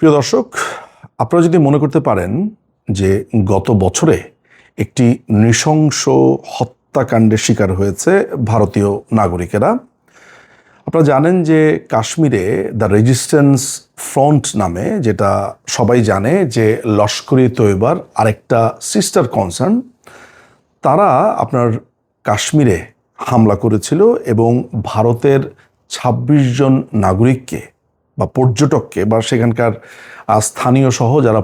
প্রিয় দর্শক, আপনারা যদি মনে করতে পারেন যে গত বছরে একটি নৃশংস হত্যাকাণ্ডের শিকার হয়েছে ভারতীয় নাগরিকেরা। আপনারা জানেন যে কাশ্মীরে দ্য রেজিস্ট্যান্স ফ্রন্ট নামে, যেটা সবাই জানে যে লস্কর ই তৈয়বার আরেকটা সিস্টার কনসার্ন, তারা আপনার কাশ্মীরে হামলা করেছিল এবং ভারতের ২৬ জন নাগরিককে বা পর্যটককে বা সেখানকার স্থানীয় সহ যারা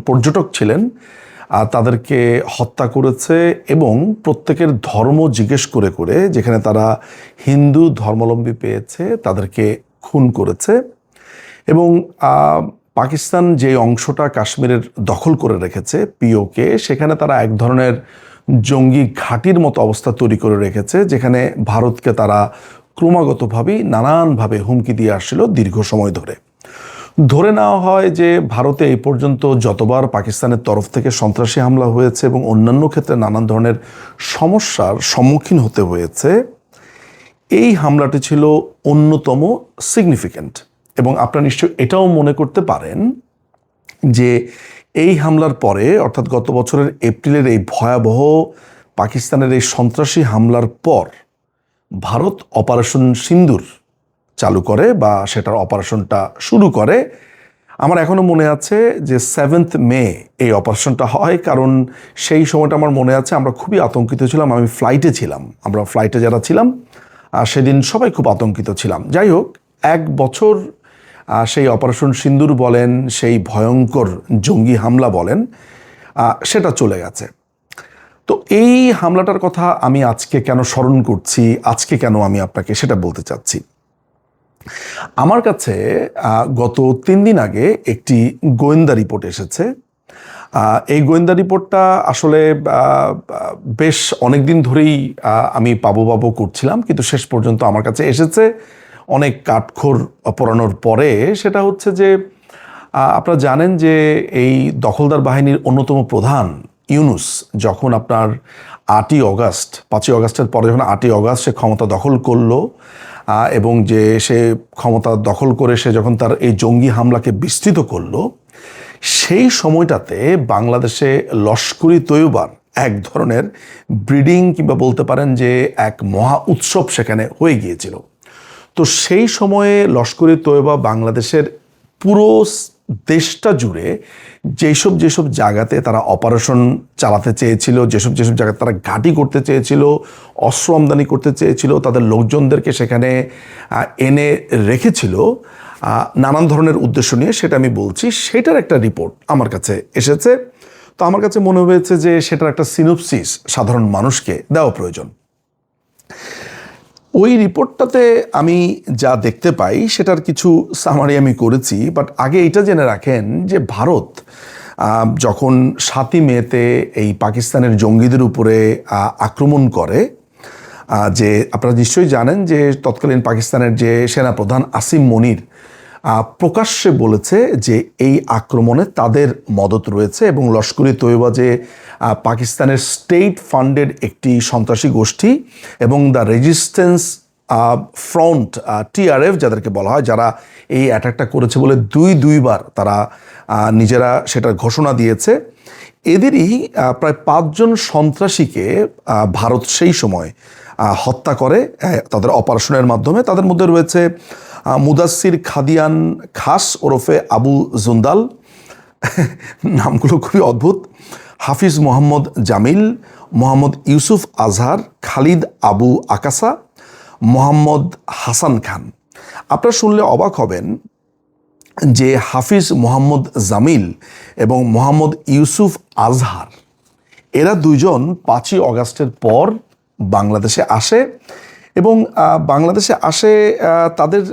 পর্যটক ছিলেন তাদেরকে হত্যা করেছে এবং প্রত্যেকের ধর্ম জিজ্ঞেস করে করে, যেখানে তারা হিন্দু ধর্মাবলম্বী পেয়েছে তাদেরকে খুন করেছে। এবং পাকিস্তান যে অংশটা কাশ্মীরের দখল করে রেখেছে পিওকে, সেখানে তারা এক ধরনের জঙ্গি ঘাঁটির মতো অবস্থা তৈরি করে রেখেছে, যেখানে ভারতকে তারা ক্রমাগতভাবেই নানানভাবে হুমকি দিয়ে আসছিল দীর্ঘ সময় ধরে নেওয়া হয় যে ভারতে এই পর্যন্ত যতবার পাকিস্তানের তরফ থেকে সন্ত্রাসী হামলা হয়েছে এবং অন্যান্য ক্ষেত্রে নানান ধরনের সমস্যার সম্মুখীন হতে হয়েছে, এই হামলাটি ছিল অন্যতম সিগনিফিক্যান্ট। এবং আপনারা নিশ্চয়ই এটাও মনে করতে পারেন যে এই হামলার পরে, অর্থাৎ গত বছরের এপ্রিলের এই ভয়াবহ পাকিস্তানের এই সন্ত্রাসী হামলার পর ভারত অপারেশন সিন্দুর চালু করে বা সেটার অপারেশনটা শুরু করে। আমার এখনও মনে আছে যে 7 মে এই অপারেশনটা হয়, কারণ সেই সময়টা আমার মনে আছে আমরা খুবই আতঙ্কিত ছিলাম। আমি ফ্লাইটে ছিলাম, আমরা ফ্লাইটে যারা ছিলাম সেদিন সবাই খুব আতঙ্কিত ছিলাম। যাই হোক, 1 বছর সেই অপারেশন সিন্দুর বলেন, সেই ভয়ঙ্কর জঙ্গি হামলা বলেন, সেটা চলে গেছে। তো এই হামলাটার কথা আমি আজকে কেন স্মরণ করছি, আজকে কেন আমি আপনাকে সেটা বলতে চাচ্ছি। আমার কাছে গত 3 দিন আগে একটি গোয়েন্দা রিপোর্ট এসেছে। এই গোয়েন্দা রিপোর্টটা আসলে বেশ অনেক দিন ধরেই আমি পাবো করছিলাম, কিন্তু শেষ পর্যন্ত আমার কাছে এসেছে অনেক কাঠখড় পোড়ানোর পরে। সেটা হচ্ছে যে আপনারা জানেন যে এই দখলদার বাহিনীর অন্যতম প্রধান ইউনুস যখন আপনার 5ই অগাস্টের পরে যখন 8ই অগাস্ট সে ক্ষমতা দখল করলো এবং যে সে ক্ষমতা দখল করে সে যখন তার এই জঙ্গি হামলাকে বিস্তৃত করলো, সেই সময়টাতে বাংলাদেশে লস্কর ই তৈয়বার এক ধরনের ব্রিডিং কিংবা বলতে পারেন যে এক মহা উৎসব সেখানে হয়ে গিয়েছিল। তো সেই সময়ে লস্কর ই তৈয়বা বাংলাদেশের পুরো দেশটা জুড়ে যেসব জায়গাতে তারা অপারেশন চালাতে চেয়েছিল, যেসব জায়গায় তারা ঘাঁটি করতে চেয়েছিল, অস্ত্র আমদানি করতে চেয়েছিল, তাদের লোকজনদেরকে সেখানে এনে রেখেছিল নানান ধরনের উদ্দেশ্য নিয়ে, সেটা আমি বলছি। সেটার একটা রিপোর্ট আমার কাছে এসেছে। তো আমার কাছে মনে হয়েছে যে সেটার একটা সিনোপসিস সাধারণ মানুষকে দেওয়া প্রয়োজন। ওই রিপোর্টটাতে আমি যা দেখতে পাই সেটার কিছু সামারি আমি করেছি। বাট আগে এটা জেনে রাখেন যে ভারত যখন 7ই মেতে এই পাকিস্তানের জঙ্গিদের উপরে আক্রমণ করে, যে আপনারা নিশ্চয়ই জানেন যে তৎকালীন পাকিস্তানের যে সেনাপ্রধান আসিম মনির প্রকাশ্যে বলেছে যে এই আক্রমণে তাদের মদত রয়েছে এবং লস্কর ই তৈয়বা যে পাকিস্তানের স্টেট ফান্ডেড একটি সন্ত্রাসী গোষ্ঠী এবং দ্য রেজিস্ট্যান্স ফ্রন্ট TRF যাদেরকে বলা হয়, যারা এই অ্যাটাকটা করেছে বলে দুইবার তারা নিজেরা সেটার ঘোষণা দিয়েছে, এদেরই প্রায় 5 জন সন্ত্রাসীকে ভারত সেই সময় হত্যা করে তাদের অপারেশনের মাধ্যমে। তাদের মধ্যে রয়েছে মুদাসির খাদিয়ান খাস ওরফে আবু জুন্দাল, নামগুলো খুবই অদ্ভুত, হাফিজ মোহাম্মদ জামিল, মোহাম্মদ ইউসুফ আজহার, খালিদ আবু আকাসা, মোহাম্মদ হাসান খান। আপনারা শুনলে অবাক হবেন যে হাফিজ মোহাম্মদ জামিল এবং মোহাম্মদ ইউসুফ আজহার এরা 2 জন 5ই অগাস্টের পর বাংলাদেশে আসে এবং বাংলাদেশে আসে তাদের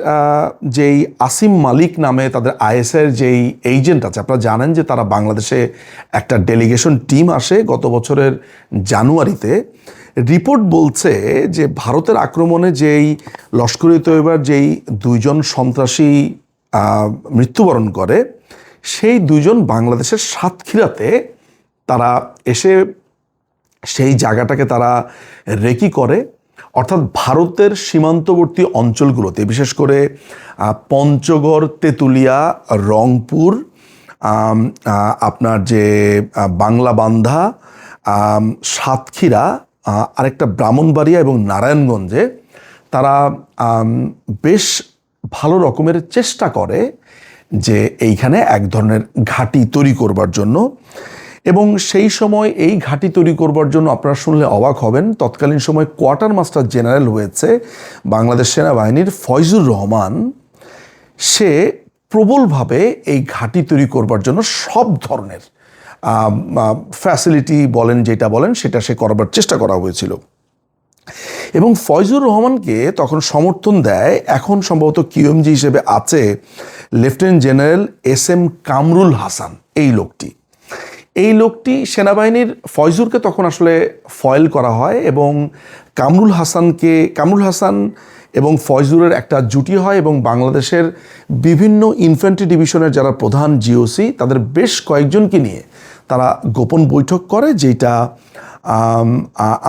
যেই আসিম মালিক নামে তাদের ISIর যেই এজেন্ট আছে। আপনারা জানেন যে তারা বাংলাদেশে একটা ডেলিগেশন টিম আসে গত বছরের জানুয়ারিতে। রিপোর্ট বলছে যে ভারতের আক্রমণে যেই লস্কর ই তৈয়বার যেই 2 জন সন্ত্রাসী মৃত্যুবরণ করে, সেই 2 জন বাংলাদেশের সাতক্ষীরাতে তারা এসে সেই জায়গাটাকে তারা রেকি করে। অর্থাৎ ভারতের সীমান্তবর্তী অঞ্চলগুলোতে, বিশেষ করে পঞ্চগড়, তেঁতুলিয়া, রংপুর, আপনার যে বাংলাবান্ধা, সাতক্ষীরা, আরেকটা ব্রাহ্মণবাড়িয়া এবং নারায়ণগঞ্জে তারা বেশ ভালো রকমের চেষ্টা করে যে এইখানে এক ধরনের ঘাঁটি তৈরি করবার জন্য। এবং সেই সময় এই ঘাঁটি তৈরি করবার জন্য আপনারা শুনলে অবাক হবেন, তৎকালীন সময় কোয়ার্টার মাস্টার জেনারেল হয়েছে বাংলাদেশ সেনাবাহিনীর ফয়জুর রহমান। সে প্রবলভাবে এই ঘাঁটি তৈরি করবার জন্য সব ধরনের ফ্যাসিলিটি বলেন, যেটা বলেন সেটা সে করবার চেষ্টা করা হয়েছিল। এবং ফয়জুর রহমানকে তখন সমর্থন দেয়, এখন সম্ভবত কিউএমজি হিসেবে আছে, lieutenant general SM Kamrul Hasan. এই লোকটি সেনাবাহিনীর ফয়জুরকে তখন আসলে ফয়েল করা হয় এবং কামরুল হাসান এবং ফয়জুরের একটা জুটি হয় এবং বাংলাদেশের বিভিন্ন ইনফ্যান্ট্রি ডিভিশনের যারা প্রধান GOC তাদের বেশ কয়েকজনকে নিয়ে তারা গোপন বৈঠক করে, যেটা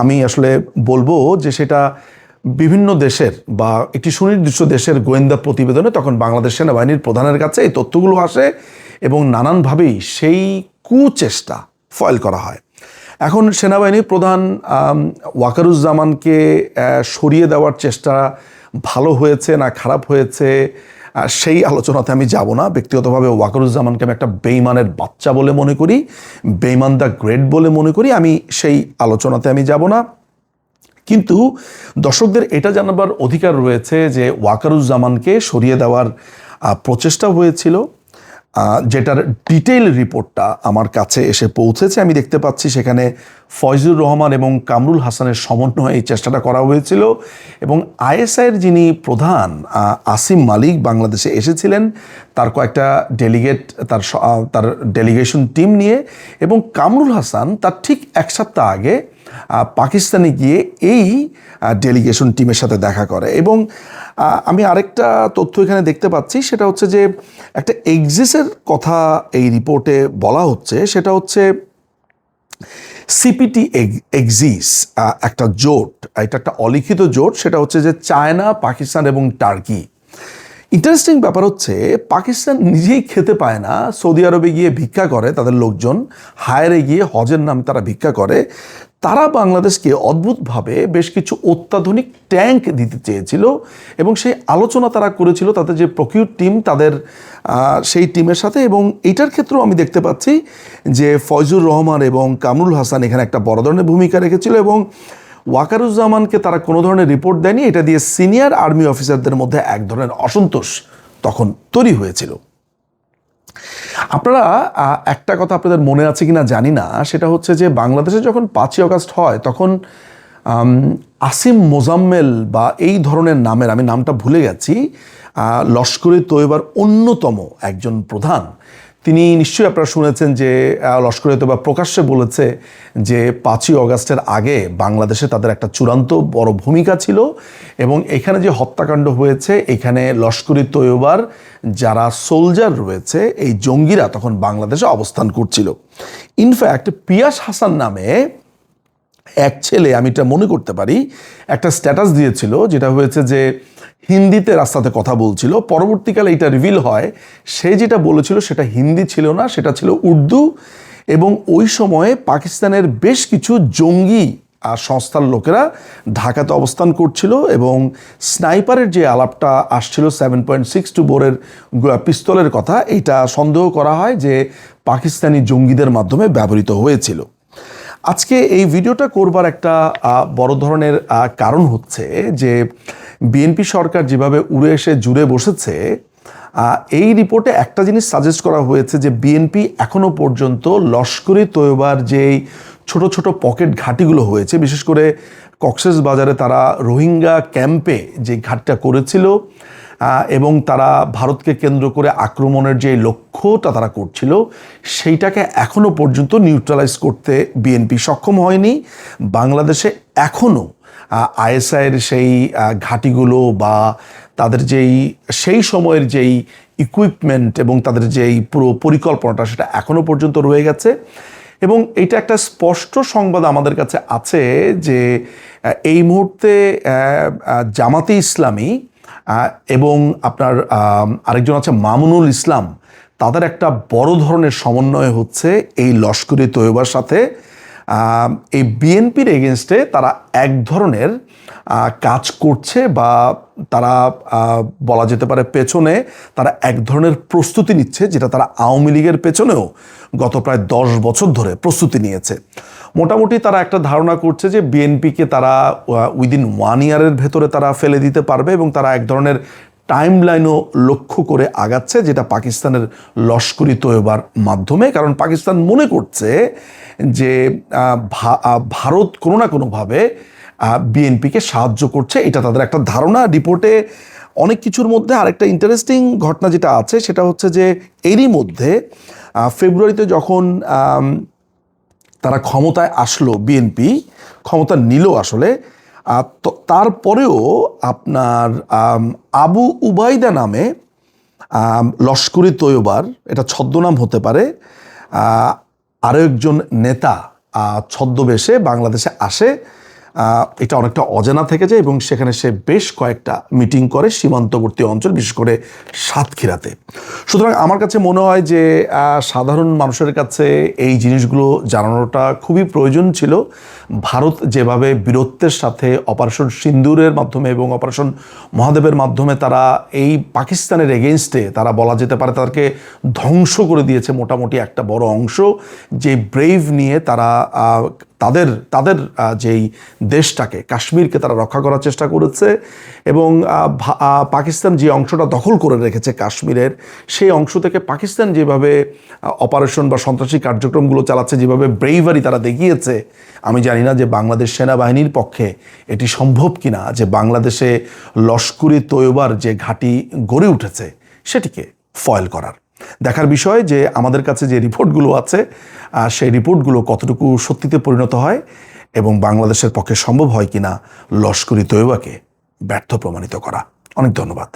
আমি আসলে বলবো যে সেটা বিভিন্ন দেশের বা একটি সুনির্দিষ্ট দেশের গোয়েন্দা প্রতিবেদনে তখন বাংলাদেশ সেনাবাহিনীর প্রধানের কাছে এই তথ্যগুলো আসে এবং নানানভাবেই সেই কুচেষ্টা ফয়েল করা হয়। এখন সেনাবাহিনীর প্রধান ওয়াকারুজ্জামানকে সরিয়ে দেওয়ার চেষ্টা ভালো হয়েছে না খারাপ হয়েছে সেই আলোচনাতে আমি যাব না। ব্যক্তিগতভাবে ওয়াকারুজ্জামানকে আমি একটা বেইমানের বাচ্চা বলে মনে করি, বেইমান দ্য গ্রেট বলে মনে করি, আমি সেই আলোচনাতে আমি যাব না। কিন্তু দর্শকদের এটা জানাবার অধিকার রয়েছে যে ওয়াকারুজ্জামানকে সরিয়ে দেওয়ার প্রচেষ্টা হয়েছিল, যেটার ডিটেইল রিপোর্টটা আমার কাছে এসে পৌঁছেছে। আমি দেখতে পাচ্ছি সেখানে ফয়জুর রহমান এবং কামরুল হাসানের সমন্বয়ে এই চেষ্টাটা করা হয়েছিল এবং ISIর যিনি প্রধান আসিম মালিক বাংলাদেশে এসেছিলেন, তার কয়েকটা ডেলিগেট, তার ডেলিগেশন টিম নিয়ে, এবং কামরুল হাসান তার ঠিক এক সপ্তাহ আগে পাকিস্তানে গিয়ে এই ডেলিগেশন টিমের সাথে দেখা করে। এবং আমি আরেকটা তথ্য এখানে দেখতে পাচ্ছি, সেটা হচ্ছে যে একটা এক্সিসের কথা এই রিপোর্টে বলা হচ্ছে, সেটা হচ্ছে CPT এক্সিস একটা জোট, এটা একটা অলিখিত জোট, সেটা হচ্ছে যে চায়না, পাকিস্তান এবং টার্কি। ইন্টারেস্টিং ব্যাপার হচ্ছে পাকিস্তান নিজেই খেতে পায় না, সৌদি আরবে গিয়ে ভিক্ষা করে, তাদের লোকজন হায়ারে গিয়ে হজের নামে তারা ভিক্ষা করে। তারা বাংলাদেশকে অদ্ভুতভাবে বেশ কিছু অত্যাধুনিক ট্যাঙ্ক দিতে চেয়েছিল এবং সেই আলোচনা তারা করেছিল তাদের যে প্রকিউর টিম, তাদের সেই টিমের সাথে। এবং এইটার ক্ষেত্রেও আমি দেখতে পাচ্ছি যে ফয়জুর রহমান এবং কামরুল হাসান এখানে একটা বড় ধরনের ভূমিকা রেখেছিল এবং ওয়াকারুজ্জামানকে তারা কোনো ধরনের রিপোর্ট দেয়নি। এটা দিয়ে সিনিয়র আর্মি অফিসারদের মধ্যে এক ধরনের অসন্তোষ তখন তৈরি হয়েছিল। আপনারা একটা কথা আপনাদের মনে আছে কিনা জানি না, সেটা হচ্ছে যে বাংলাদেশে যখন 5ই আগস্ট হয় তখন আসিম মোজাম্মেল বা এই ধরনের নামের, আমি নামটা ভুলে গেছি, লস্করে তৈয়বার অন্যতম একজন প্রধান, তিনি নিশ্চয়ই আপনারা শুনেছেন যে লস্করে তৈয়বা প্রকাশ্যে বলেছে যে 5ই আগস্টের আগে বাংলাদেশে তাদের একটা চূড়ান্ত বড় ভূমিকা ছিল এবং এখানে যে হত্যাকাণ্ড হয়েছে, এখানে লস্করে তৈয়বার যারা সোলজার রয়েছে, এই জঙ্গিরা তখন বাংলাদেশে অবস্থান করছিল। ইনফ্যাক্ট পিয়াস হাসান নামে এক ছেলে, আমি এটা মনে করতে পারি, একটা স্ট্যাটাস দিয়েছিল যেটা হয়েছে যে হিন্দিতে রাস্তাতে কথা বলছিল। পরবর্তীকালে এটা রিভিল হয় সে যেটা বলেছিল সেটা হিন্দি ছিল না, সেটা ছিল উর্দু। এবং ওই সময়ে পাকিস্তানের বেশ কিছু জঙ্গি সংস্থার লোকেরা ঢাকাতে অবস্থান করছিল এবং স্নাইপারের যে আলাপটা আসছিল 7.62 বোরের পিস্তলের কথা, এটা সন্দেহ করা হয় যে পাকিস্তানি জঙ্গিদের মাধ্যমে ব্যবহৃত হয়েছিল। আজকে এই ভিডিওটা করবার একটা বড় ধরনের কারণ হচ্ছে যে বিএনপি সরকার যেভাবে উড়ে এসে জুড়ে বসেছে, এই রিপোর্টে একটা জিনিস সাজেস্ট করা হয়েছে যে বিএনপি এখনো পর্যন্ত লস্করে তৈয়বার যেই ছোট ছোট পকেট ঘাঁটিগুলো হয়েছে, বিশেষ করে কক্সেস বাজারে তারা রোহিঙ্গা ক্যাম্পে যে ঘাঁটিটা করেছিল এবং তারা ভারতকে কেন্দ্র করে আক্রমণের যে লক্ষ্যটা তারা করছিল, সেইটাকে এখনো পর্যন্ত নিউট্রালাইজ করতে বিএনপি সক্ষম হয়নি। বাংলাদেশে এখনও ISIর সেই ঘাঁটিগুলো বা তাদের সেই সময়ের যেই ইকুইপমেন্ট এবং তাদের যেই পুরো পরিকল্পনাটা, সেটা এখনও পর্যন্ত রয়ে গেছে। এবং এটা একটা স্পষ্ট সংবাদ আমাদের কাছে আছে যে এই মুহূর্তে জামাতে ইসলামী এবং আপনার আরেকজন আছে মামুনুল ইসলাম, তাদের একটা বড় ধরনের সমন্বয় হচ্ছে এই লস্করে তৈয়বার সাথে। এই বিএনপির এগেনস্টে তারা এক ধরনের কাজ করছে, বা তারা বলা যেতে পারে পেছনে তারা এক ধরনের প্রস্তুতি নিচ্ছে, যেটা তারা আওয়ামী লীগের পেছনেও গত প্রায় 10 বছর ধরে প্রস্তুতি নিয়েছে। মোটামুটি তারা একটা ধারণা করছে যে বিএনপিকে তারা উইদিন 1 ইয়ারের ভেতরে তারা ফেলে দিতে পারবে, এবং তারা এক ধরনের টাইম লাইনও লক্ষ্য করে আগাচ্ছে, যেটা পাকিস্তানের লস্করি তৈয়বার মাধ্যমে। কারণ পাকিস্তান মনে করছে যে ভারত কোনো না কোনোভাবে বিএনপিকে সাহায্য করছে, এটা তাদের একটা ধারণা। রিপোর্টে অনেক কিছুর মধ্যে আরেকটা ইন্টারেস্টিং ঘটনা যেটা আছে সেটা হচ্ছে যে এরই মধ্যে ফেব্রুয়ারিতে যখন তারা ক্ষমতায় আসলো, বিএনপি ক্ষমতা নিল আসলে, তো তারপরেও আপনার আবু উবাইদা নামে লস্করি তৈয়বার, এটা ছদ্মনাম হতে পারে, আরও একজন নেতা ছদ্মবেশে বাংলাদেশে আসে। এটা অনেকটা অজানা থেকে যায়, এবং সেখানে সে বেশ কয়েকটা মিটিং করে সীমান্তবর্তী অঞ্চল, বিশেষ করে সাতক্ষীরাতে। সুতরাং আমার কাছে মনে হয় যে সাধারণ মানুষের কাছে এই জিনিসগুলো জানানোটা খুবই প্রয়োজন ছিল। ভারত যেভাবে বীরত্বের সাথে অপারেশন সিন্দুরের মাধ্যমে এবং অপারেশন মহাদেবের মাধ্যমে তারা এই পাকিস্তানের এগেনস্টে তারা বলা যেতে পারে তাদেরকে ধ্বংস করে দিয়েছে মোটামুটি একটা বড় অংশ, যে ব্রেভ নিয়ে তারা তাদের যেই দেশটাকে, কাশ্মীরকে তারা রক্ষা করার চেষ্টা করেছে। এবং পাকিস্তান যে অংশটা দখল করে রেখেছে কাশ্মীরের, সেই অংশ থেকে পাকিস্তান যেভাবে অপারেশন বা সন্ত্রাসী কার্যক্রমগুলো চালাচ্ছে, যেভাবে ব্রেইভারি তারা দেখিয়েছে, আমি জানি না যে বাংলাদেশ সেনাবাহিনীর পক্ষে এটি সম্ভব কিনা যে বাংলাদেশে লস্করি তৈয়বার যে ঘাঁটি গড়ে উঠেছে সেটিকে ফয়েল করার। দেখার বিষয় যে আমাদের কাছে যে রিপোর্টগুলো আছে সেই রিপোর্টগুলো কতটুকু সত্যিতে পরিণত হয়, এবং বাংলাদেশের পক্ষে সম্ভব হয় কিনা লস্করি তৈয়বাকে ব্যর্থ প্রমাণিত করা। অনেক ধন্যবাদ।